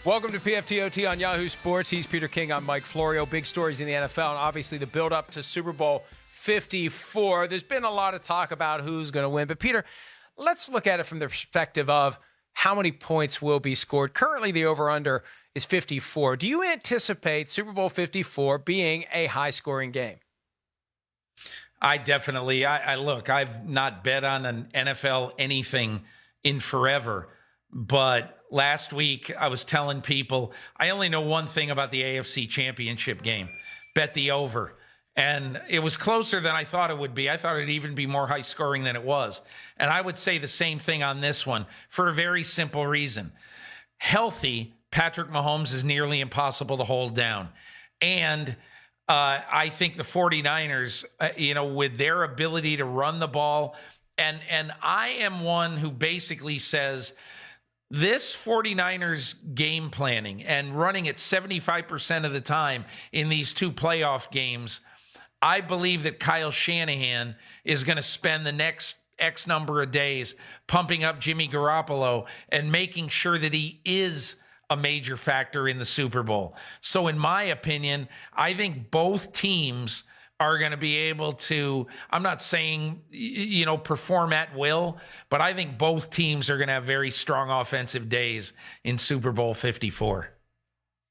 Welcome to PFTOT on Yahoo Sports. He's Peter King. I'm Mike Florio. Big stories in the NFL, and obviously the build-up to Super Bowl 54. There's been a lot of talk about who's going to win. But, Peter, let's look at it from the perspective of how many points will be scored. Currently, the over-under is 54. Do you anticipate Super Bowl 54 being a high-scoring game? I definitely. Look, I've not bet on an NFL anything in forever. But last week, I was telling people, I only know one thing about the AFC Championship game. Bet the over. And it was closer than I thought it would be. I thought it'd even be more high scoring than it was. And I would say the same thing on this one for a very simple reason. Healthy, Patrick Mahomes is nearly impossible to hold down. And I think the 49ers, with their ability to run the ball, and I am one who basically says this 49ers game planning and running it 75% of the time in these two playoff games, I believe that Kyle Shanahan is going to spend the next X number of days pumping up Jimmy Garoppolo and making sure that he is a major factor in the Super Bowl. So in my opinion, I think both teams are going to be able to, I'm not saying, perform at will, but I think both teams are going to have very strong offensive days in Super Bowl 54.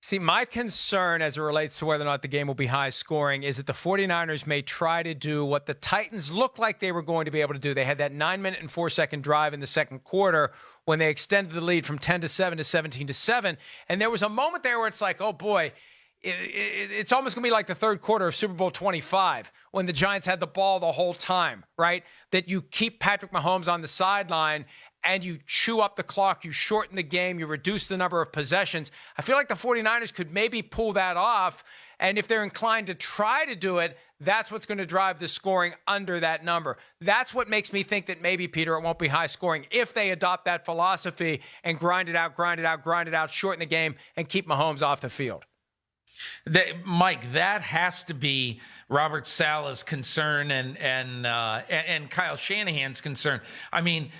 See, my concern as it relates to whether or not the game will be high scoring is that the 49ers may try to do what the Titans looked like they were going to be able to do. They had that 9-minute and 4-second drive in the second quarter when they extended the lead from 10-7 to 17-7. And there was a moment there where it's like, oh boy, it's almost going to be like the third quarter of Super Bowl 25 when the Giants had the ball the whole time, right? That you keep Patrick Mahomes on the sideline and you chew up the clock, you shorten the game, you reduce the number of possessions. I feel like the 49ers could maybe pull that off, and if they're inclined to try to do it, that's what's going to drive the scoring under that number. That's what makes me think that maybe, Peter, it won't be high scoring if they adopt that philosophy and grind it out, shorten the game, and keep Mahomes off the field. Mike, that has to be Robert Saleh's concern and Kyle Shanahan's concern. I mean,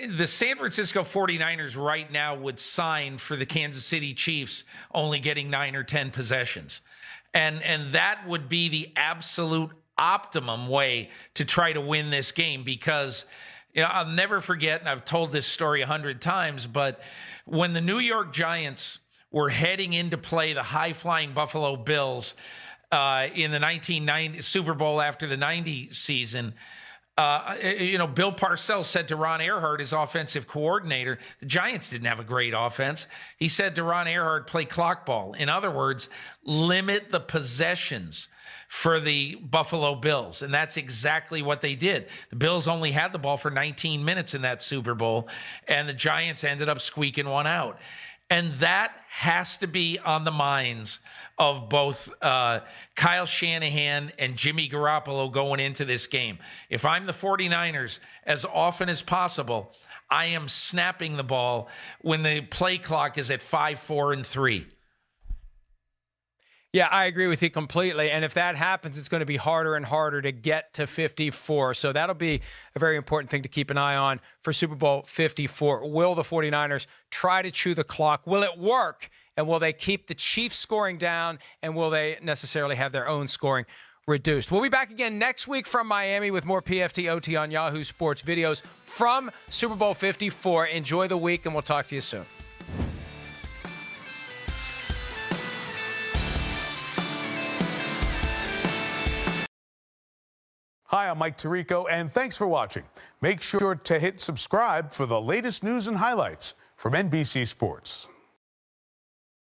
the San Francisco 49ers right now would sign for the Kansas City Chiefs only getting 9 or 10 possessions. And that would be the absolute optimum way to try to win this game because, I'll never forget, and I've told this story 100 times, but when the New York Giants were heading in to play the high-flying Buffalo Bills in the 1990 Super Bowl after the 90 season, Bill Parcells said to Ron Earhart, his offensive coordinator, the Giants didn't have a great offense. He said to Ron Earhart, play clock ball. In other words, limit the possessions for the Buffalo Bills. And that's exactly what they did. The Bills only had the ball for 19 minutes in that Super Bowl, and the Giants ended up squeaking one out. And that has to be on the minds of both Kyle Shanahan and Jimmy Garoppolo going into this game. If I'm the 49ers, as often as possible, I am snapping the ball when the play clock is at 5, 4, and 3. Yeah, I agree with you completely. And if that happens, it's going to be harder and harder to get to 54. So that'll be a very important thing to keep an eye on for Super Bowl 54. Will the 49ers try to chew the clock? Will it work? And will they keep the Chiefs scoring down? And will they necessarily have their own scoring reduced? We'll be back again next week from Miami with more PFTOT on Yahoo Sports videos from Super Bowl 54. Enjoy the week, and we'll talk to you soon. Hi, I'm Mike Tirico, and thanks for watching. Make sure to hit subscribe for the latest news and highlights from NBC Sports.